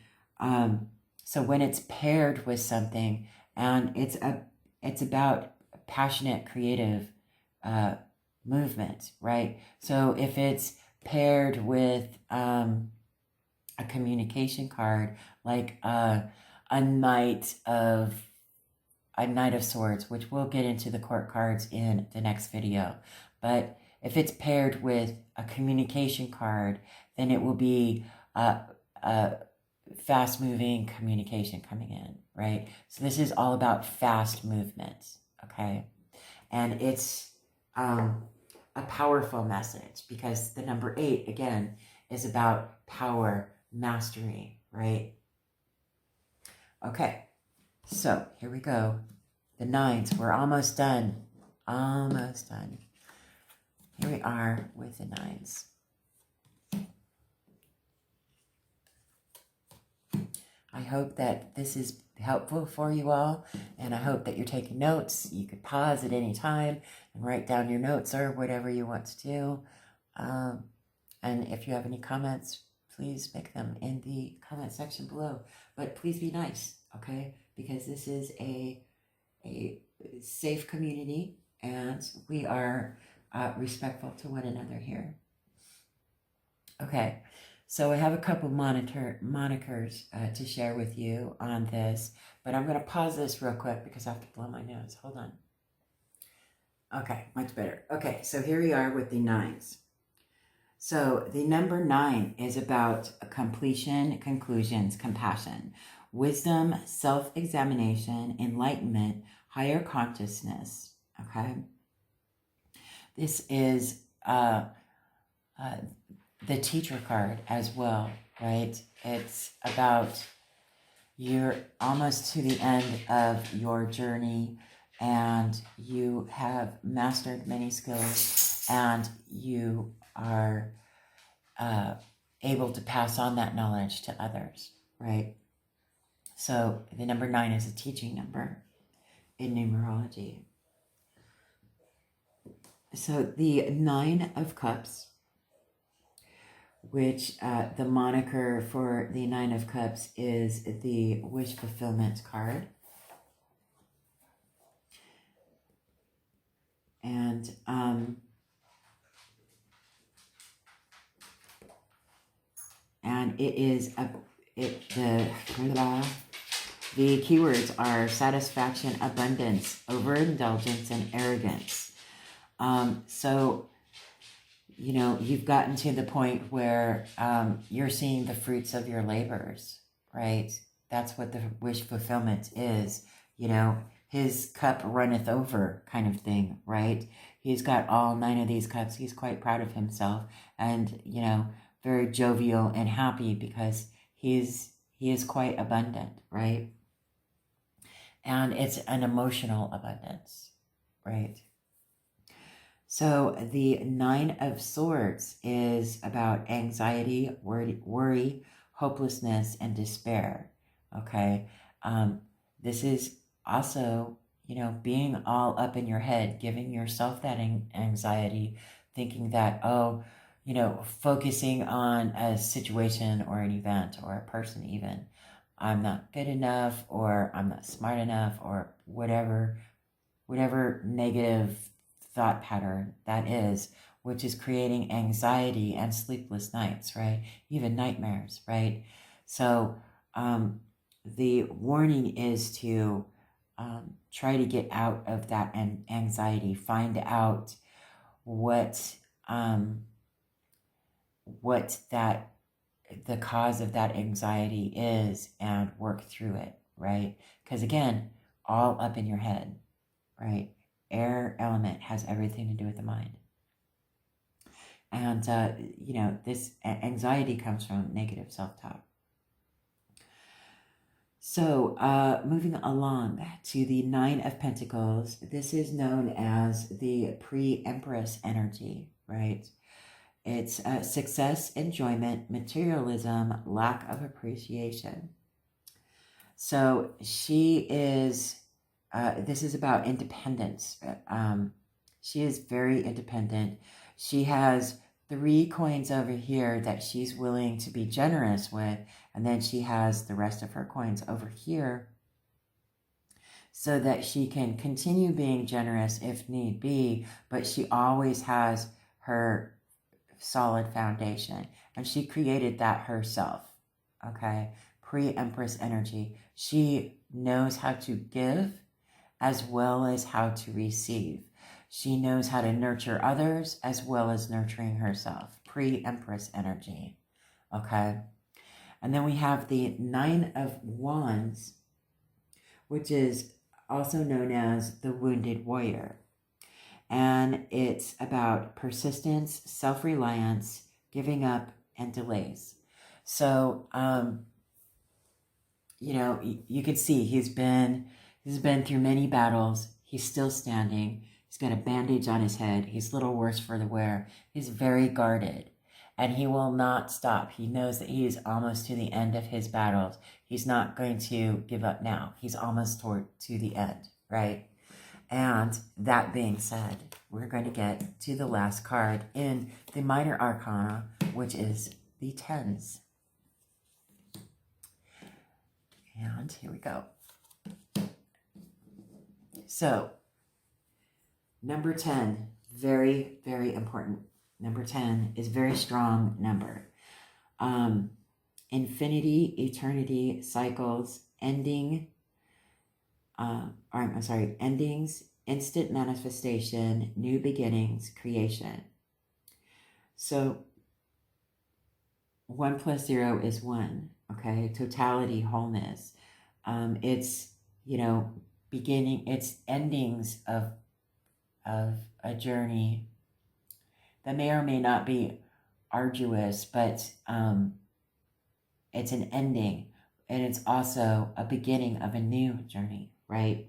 So when it's paired with something, and it's about passionate, creative movement, right? So if it's paired with a communication card, like a Knight of Swords, which we'll get into the court cards in the next video. But if it's paired with a communication card, then it will be a fast-moving communication coming in, right? So this is all about fast movement, okay? And it's a powerful message because the number 8, again, is about power, mastery, right? Okay, so here we go. The 9s, we're almost done. Almost done. Here we are with the 9s. I hope that this is helpful for you all, and I hope that you're taking notes. You could pause at any time and write down your notes or whatever you want to do. And if you have any comments, please make them in the comment section below. But please be nice, okay? Because this is a safe community, and we are respectful to one another here. Okay. So I have a couple monikers to share with you on this, but I'm going to pause this real quick because I have to blow my nose. Hold on. Okay, much better. Okay, so here we are with the 9s. So the number 9 is about completion, conclusions, compassion, wisdom, self-examination, enlightenment, higher consciousness. Okay. This is the teacher card as well, right? It's about you're almost to the end of your journey and you have mastered many skills and you are able to pass on that knowledge to others, right? So the number 9 is a teaching number in numerology. So the 9 of Cups, which the moniker for the 9 of Cups is the wish fulfillment card. And it is the keywords are satisfaction, abundance, overindulgence, and arrogance. So you know, you've gotten to the point where you're seeing the fruits of your labors, right? That's what the wish fulfillment is. You know, his cup runneth over kind of thing, right? He's got all 9 of these cups. He's quite proud of himself and, you know, very jovial and happy because he is quite abundant, right? And it's an emotional abundance, right? So the 9 of Swords is about anxiety, worry, hopelessness, and despair, okay? This is also, you know, being all up in your head, giving yourself that anxiety, thinking that, oh, you know, focusing on a situation or an event or a person even. I'm not good enough, or I'm not smart enough, or whatever negative thought pattern that is, which is creating anxiety and sleepless nights, right? Even nightmares, right? So the warning is to try to get out of that anxiety, find out what that the cause of that anxiety is and work through it, right? Because again, all up in your head, right? Air element has everything to do with the mind. And, this anxiety comes from negative self-talk. So, moving along to the Nine of Pentacles, this is known as the pre-Empress energy, right? It's success, enjoyment, materialism, lack of appreciation. So she is, this is about independence. She is very independent. She has 3 coins over here that she's willing to be generous with, and then she has the rest of her coins over here so that she can continue being generous if need be, but she always has her solid foundation, and she created that herself. Okay, pre-Empress energy. She knows how to give as well as how to receive. She knows how to nurture others as well as nurturing herself. Pre-Empress energy. Okay, and then we have the Nine of Wands, which is also known as the Wounded Warrior. And it's about persistence, self-reliance, giving up, and delays. So, you can see he's been through many battles. He's still standing. He's got a bandage on his head. He's a little worse for the wear. He's very guarded, and he will not stop. He knows that he is almost to the end of his battles. He's not going to give up now. He's almost to the end, right? And that being said, we're going to get to the last card in the Minor Arcana, which is the Tens. And here we go. So, number 10, very, very important. Number 10 is a very strong number. Infinity, eternity, cycles, endings, instant manifestation, new beginnings, creation. So 1 plus 0 is 1, okay? Totality, wholeness. It's, beginning, it's endings of a journey that may or may not be arduous, but it's an ending, and it's also a beginning of a new journey, right?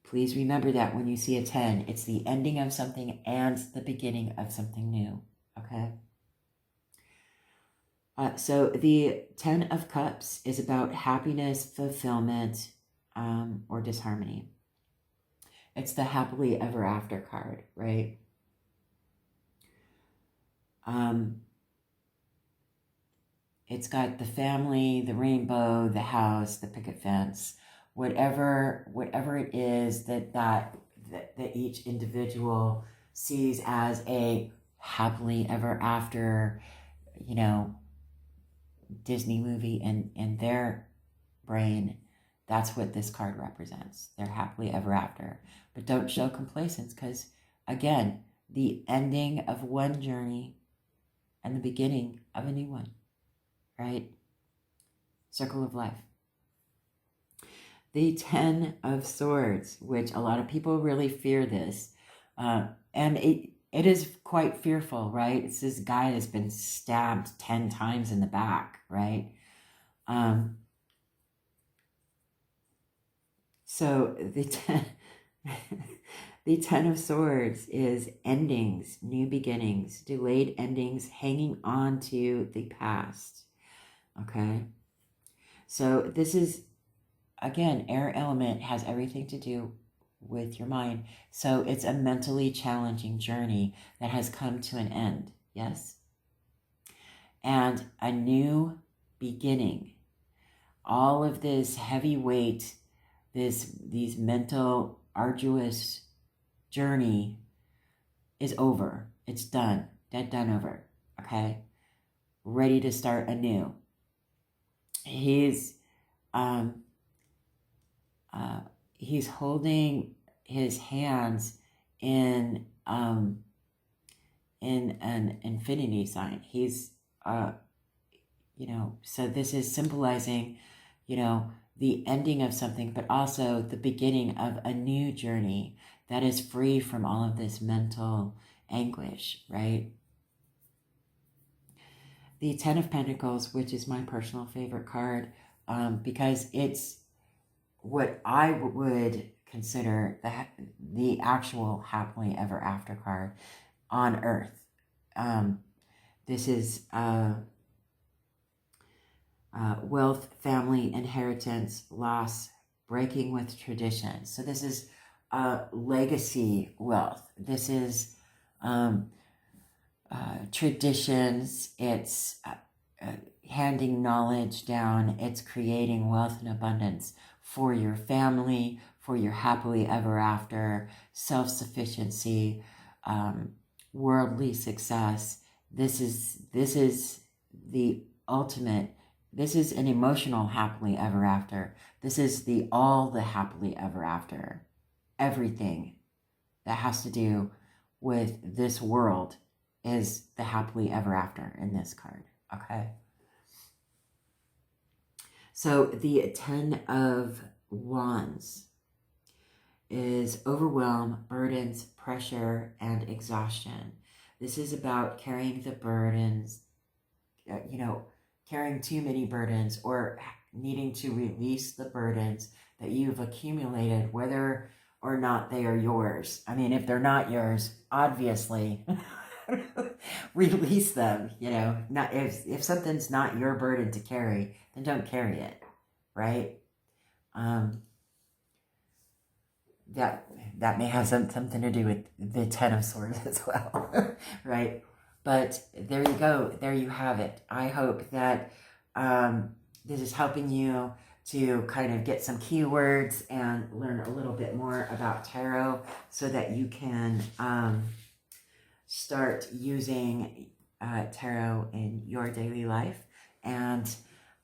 Please remember that when you see a 10, it's the ending of something and the beginning of something new, okay? So the 10 of Cups is about happiness, fulfillment, or disharmony. It's the happily ever after card, right? It's got the family, the rainbow, the house, the picket fence, whatever it is that each individual sees as a happily ever after, Disney movie in their brain. That's what this card represents. They're happily ever after. But don't show complacence, because again, the ending of one journey and the beginning of a new one, right? Circle of life. The 10 of Swords, which a lot of people really fear this. And it is quite fearful, right? It's this guy that's been stabbed 10 times in the back, right? So the 10 of Swords is endings, new beginnings, delayed endings, hanging on to the past, okay? So this is, again, air element has everything to do with your mind. So it's a mentally challenging journey that has come to an end, yes? And a new beginning. All of this heavy weight, these mental, arduous journey is over. It's done. Dead, done, over. Okay? Ready to start anew. He's he's holding his hands in an infinity sign. He's so this is symbolizing, the ending of something, but also the beginning of a new journey that is free from all of this mental anguish, right? The Ten of Pentacles, which is my personal favorite card, because it's what I would consider the actual happily ever after card on Earth. This is wealth, family, inheritance, loss, breaking with tradition. So this is legacy wealth. This is traditions. It's handing knowledge down. It's creating wealth and abundance for your family, for your happily ever after, self-sufficiency, worldly success. This is the ultimate. This is an emotional happily ever after. This is all the happily ever after. Everything that has to do with this world is the happily ever after in this card. Okay. So the Ten of Wands is overwhelm, burdens, pressure, and exhaustion. This is about carrying the burdens, carrying too many burdens, or needing to release the burdens that you've accumulated, whether or not they are yours. I mean, if they're not yours, obviously release them. Not if something's not your burden to carry, then don't carry it, right? That may have something to do with the Ten of Swords as well, right? But there you go. There you have it. I hope that this is helping you to kind of get some keywords and learn a little bit more about tarot so that you can start using tarot in your daily life. And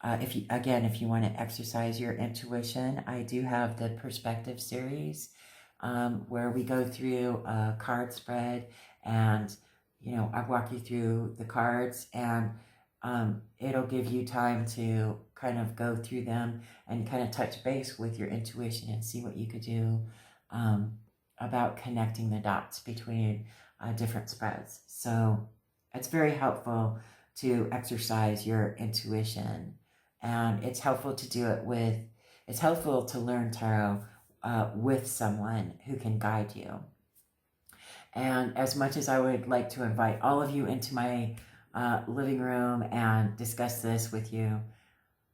if you want to exercise your intuition, I do have the Perspective series where we go through a card spread, and I walk you through the cards, and it'll give you time to kind of go through them and kind of touch base with your intuition and see what you could do about connecting the dots between different spreads. So it's very helpful to exercise your intuition, and it's helpful to do it it's helpful to learn tarot with someone who can guide you. And as much as I would like to invite all of you into my living room and discuss this with you,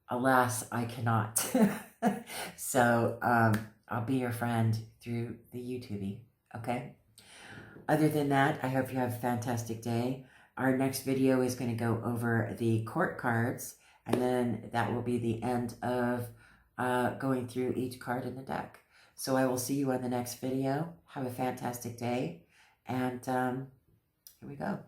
alas, I cannot. So I'll be your friend through the YouTube, okay? Other than that, I hope you have a fantastic day. Our next video is going to go over the court cards, and then that will be the end of going through each card in the deck. So I will see you on the next video. Have a fantastic day, and here we go.